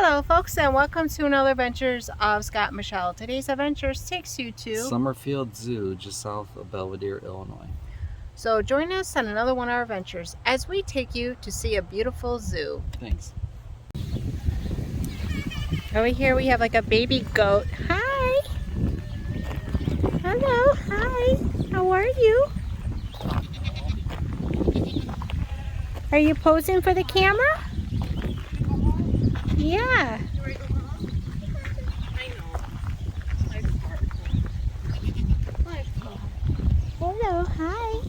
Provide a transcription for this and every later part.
Hello folks, and welcome to another Adventures of Scott and Michelle. Today's adventures takes you to Summerfield Zoo, just south of Belvidere, Illinois. So join us on another one of our adventures as we take you to see a beautiful zoo. Thanks. Over here we have like a baby goat. Hi! Hello, hi! How are you? Are you posing for the camera? Yeah. Hello, hi.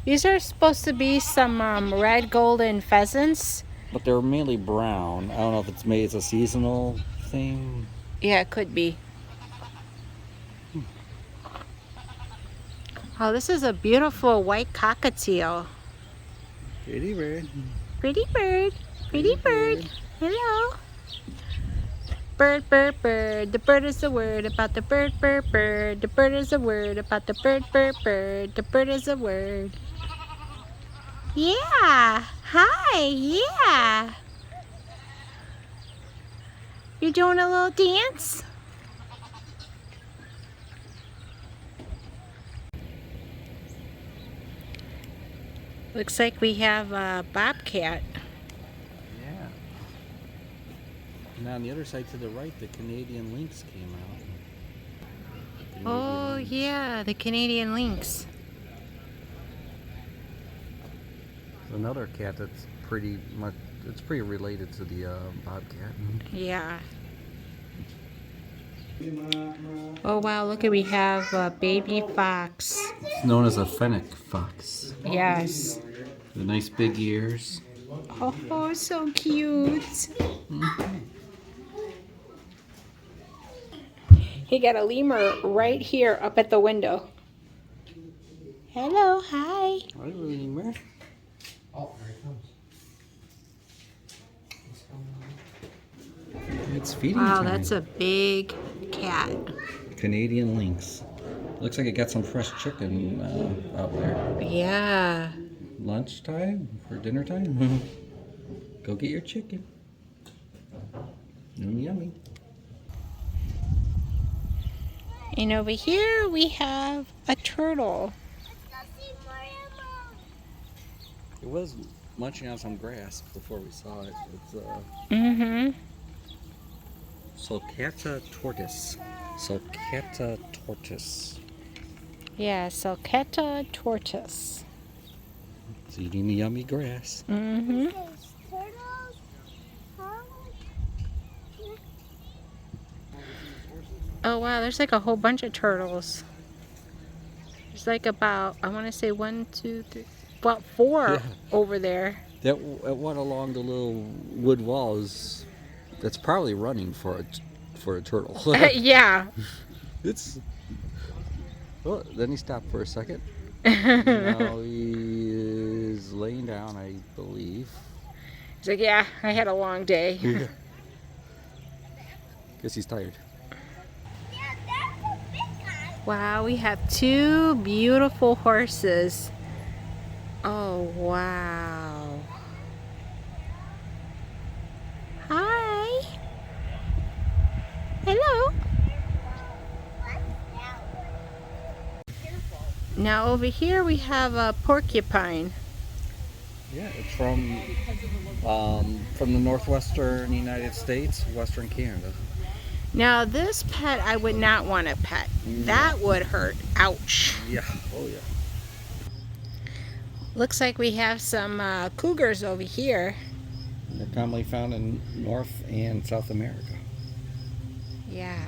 These are supposed to be some red golden pheasants. But they're mainly brown. I don't know if it's a seasonal thing. Yeah, it could be. Oh, this is a beautiful white cockatiel. Pretty bird. Pretty bird. Pretty bird. Hello. Bird, bird, bird. The bird is the word about the bird, bird, bird. The bird is the word about the bird, bird, bird. The bird is the word. Yeah. Hi. Yeah. You doing a little dance? Looks like we have a bobcat. Yeah. And on the other side to the right, the Canadian lynx came out. Oh yeah, the Canadian lynx. Another cat that's pretty related to the bobcat. Yeah. Oh wow, look at, we have a baby fox. It's known as a fennec fox. Yes. The nice big ears. Oh, so cute. He got a lemur right here up at the window. Hello, hi. Hi, lemur. Oh, there it comes. It's feeding Wow, time. that's a big cat. Canadian lynx. Looks like it got some fresh chicken out there. Yeah. Lunchtime for dinner time. Go get your chicken. Yummy. And over here we have a turtle. It was munching on some grass before we saw it. It's Sulcata tortoise. Sulcata tortoise. Yeah, Sulcata tortoise. It's eating the yummy grass. Oh wow, there's like a whole bunch of turtles. There's like about, I want to say 1, 2, 3, about 4 over there. That one along the little wood walls. That's probably running for a turtle. Yeah. It's. Oh, then he stopped for a second. Now he is laying down, I believe. He's like, yeah, I had a long day. Guess he's tired. Wow, we have 2 beautiful horses. Oh, wow. Hi. Hello. Now over here we have a porcupine. Yeah, it's from the northwestern United States, western Canada. Now this pet I would not want to pet. That would hurt. Ouch. Yeah. Oh yeah. Looks like we have some cougars over here. They're commonly found in North and South America. Yeah.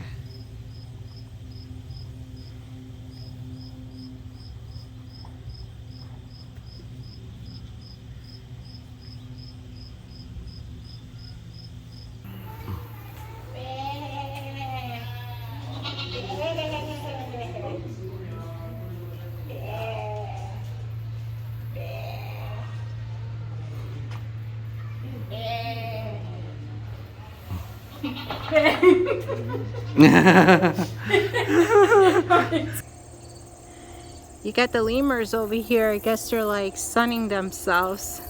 You got the lemurs over here. I guess they're like sunning themselves.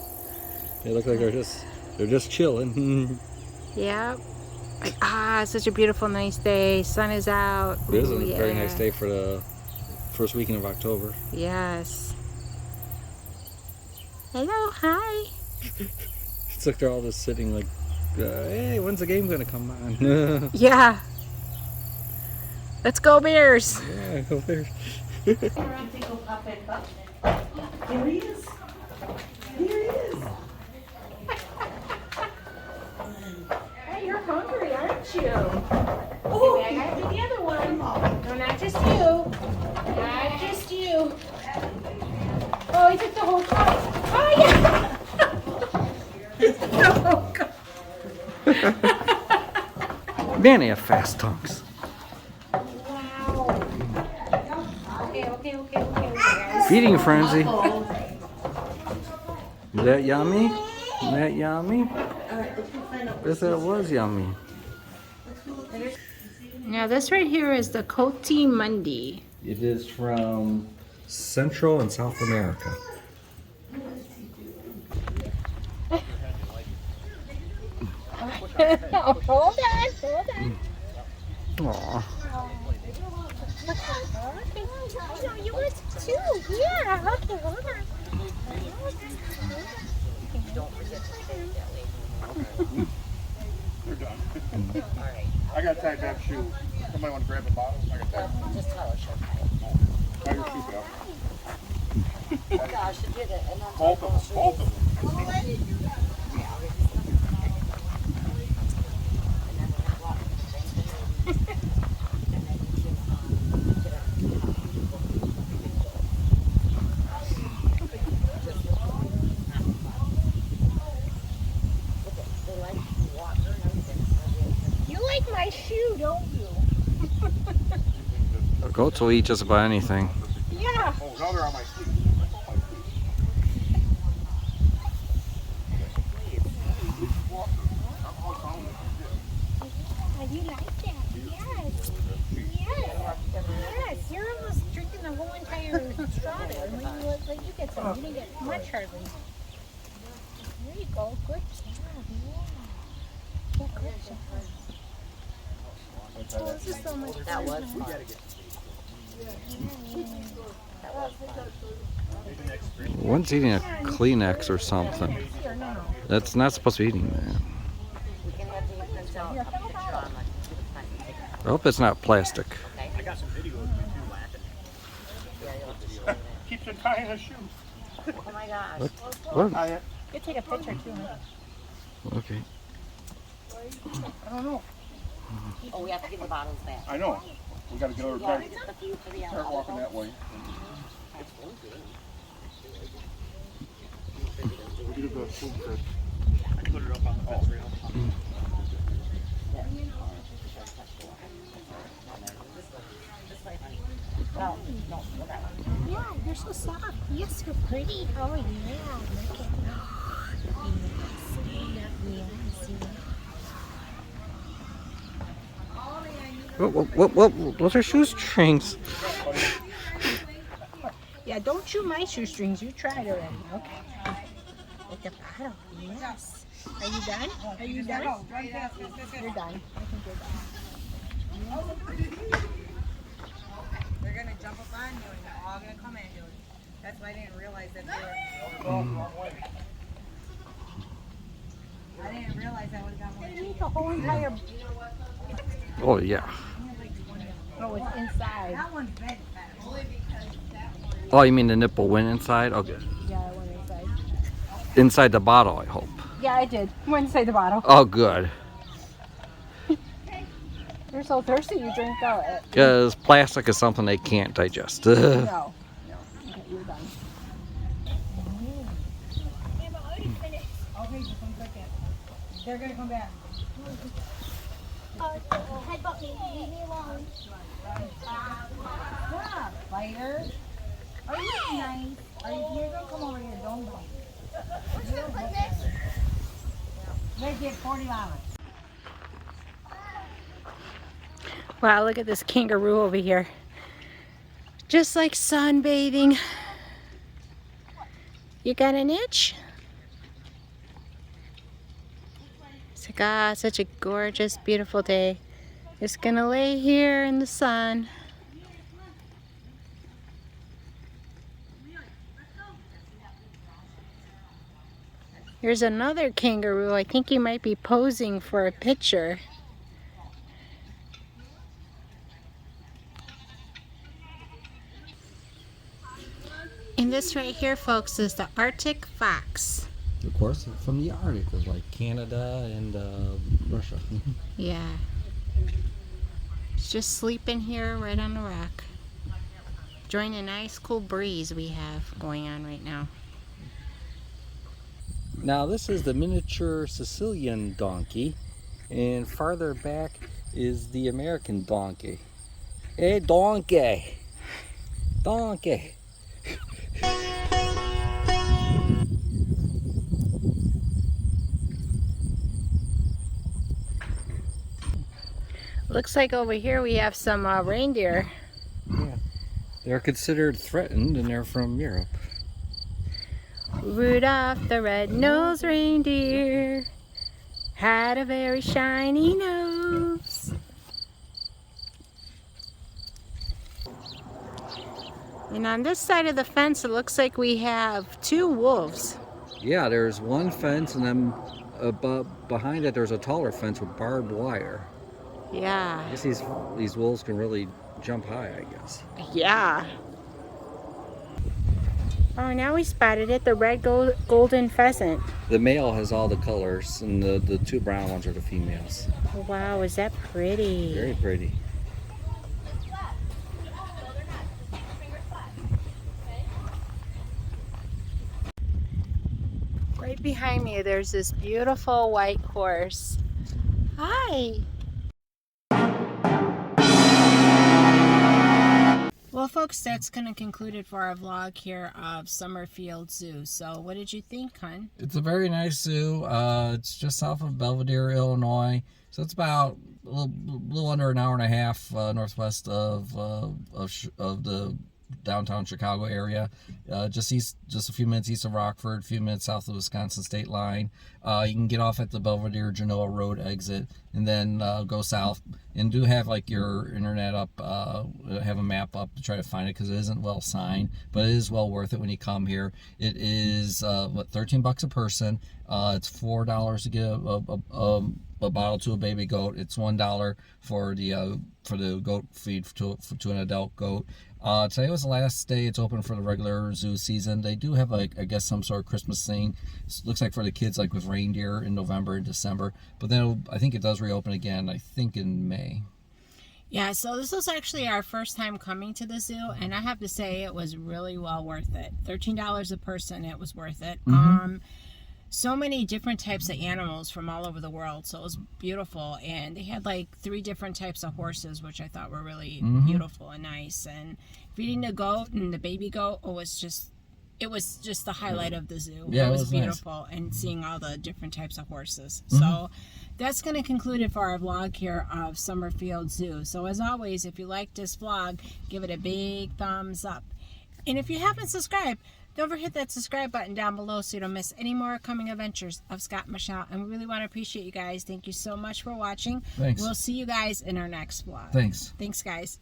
They look like they're just chilling. Yep. Like, such a beautiful, nice day. Sun is out. It is a Ooh, very yeah. nice day for the first weekend of October. Yes. Hello, hi. It's like they're all just sitting like, hey, when's the game gonna come on? Yeah. Let's go Bears. Yeah, go Bears. There he is. Here he is. Hey, you're hungry, aren't you? Oh, I gotta do the other one. No, not just you. Not just you. Oh, he took the whole cup. Oh, yeah. He took the whole cup. Man, they have fast tongues. Wow. Okay. Feeding frenzy. Is that yummy? Is that yummy? Yes, that was yummy. Now this right here is the Coati Mundi. It is from Central and South America. Hold on. Aww. You want too? Yeah. Okay, hold on. We're done. I got tied that shoe. Somebody want to grab a bottle? I got tied. Just tell her she'll Tie your shoe belt. pay. Gosh, she did it. And then Both of them. Both of them. You like my shoe, don't you? Goats will eat just about anything. Yeah. Oh, now they're on my sleeve. You like that? Yes. Yes. You're almost drinking the whole entire straw there. When you get some, you didn't get much hardly. There you go. Good job. Yeah. Good job. Oh, this is so much fun. That was fun. One's eating a Kleenex or something. That's not supposed to be eating that. We can have the print out a picture on like I hope it's not plastic. I got some video of you laughing. Keeps on tying a shoe. oh my gosh. What? Tie it. You take a picture too. Okay. I don't know. Oh, we have to give the bottles back. I know. We got to get over Yeah, back. just a few for the Start walking that way. Look at the food crisp. I put it up on the fence rail. No, no, that one. Yeah, you're so soft. Yes, you're pretty. Oh, yeah. Look at What? Those are shoestrings. Yeah, don't chew my shoestrings. You tried already. Okay. With the bottle. Yes. Are you done? Are you done? You're done. I think you're done. They're gonna jump up on you and they're all gonna come at you. That's why I didn't realize that they were. I didn't realize I would have got more. You need the whole entire. Oh yeah. Oh, it's inside. That one's bed fat. Oh, you mean the nipple went inside? Okay. Yeah, I went inside. Inside the bottle, I hope. Yeah, I did. Went inside the bottle. Oh, good. You're so thirsty, you drink out it. Because plastic is something they can't digest. No. Okay, you're done. Okay, just 1 second. They're gonna come back. Headbutt me. Leave me alone. Stop, fighter. Are you nice? Are you? You're gonna come over here. Don't bite. What's gonna put this? They get $40. Wow, look at this kangaroo over here. Just like sunbathing. You got an itch? It's like, ah, such a gorgeous, beautiful day. Just gonna lay here in the sun. Here's another kangaroo. I think he might be posing for a picture. And this right here, folks, is the Arctic fox. Of course, from the Arctic, it's like Canada and Russia. Yeah. It's just sleeping here right on the rock. Enjoying a nice cool breeze we have going on right now. Now this is the miniature Sicilian donkey, and farther back is the American donkey. Hey, donkey! Donkey! Looks like over here we have some reindeer. Yeah. They're considered threatened, and they're from Europe. Rudolph the red-nosed reindeer had a very shiny nose. And on this side of the fence, it looks like we have 2 wolves. Yeah, there's one fence, and then behind it there's a taller fence with barbed wire. Yeah. I guess these wolves can really jump high, I guess. Yeah. Oh, now we spotted it, the red golden pheasant. The male has all the colors, and the 2 brown ones are the females. Wow, is that pretty? Very pretty. Right behind me, there's this beautiful white horse. Hi. Well, folks, that's going to conclude it for our vlog here of Summerfield Zoo. So, what did you think, hon? It's a very nice zoo. It's just south of Belvidere, Illinois. So it's about a little under an hour and a half northwest of the downtown Chicago area. Just a few minutes east of Rockford, a few minutes south of the Wisconsin state line. You can get off at the Belvidere Genoa Road exit, and then go south. And do have like your internet up, have a map up to try to find it, because it isn't well signed, but it is well worth it when you come here. It is $13 a person. It's $4 to get a bottle to a baby goat. It's $1 for the goat feed to an adult goat. Today was the last day it's open for the regular zoo season. They do have, like, I guess, some sort of Christmas thing. Looks like for the kids, like with reindeer in November and December. But then I think it does reopen again, I think in May. Yeah, so this was actually our first time coming to the zoo, and I have to say it was really well worth it. $13 a person, it was worth it. Mm-hmm. So many different types of animals from all over the world, so it was beautiful. And they had like 3 different types of horses, which I thought were really beautiful and nice. And feeding the goat and the baby goat, it was just the highlight of the zoo. Yeah, it was beautiful, nice. and seeing all the different types of horses. So that's going to conclude it for our vlog here of Summerfield Zoo. So as always, if you like this vlog, give it a big thumbs up. And if you haven't subscribed, don't forget that subscribe button down below so you don't miss any more coming adventures of Scott and Michelle. And we really want to appreciate you guys. Thank you so much for watching. Thanks. We'll see you guys in our next vlog. Thanks. Thanks, guys.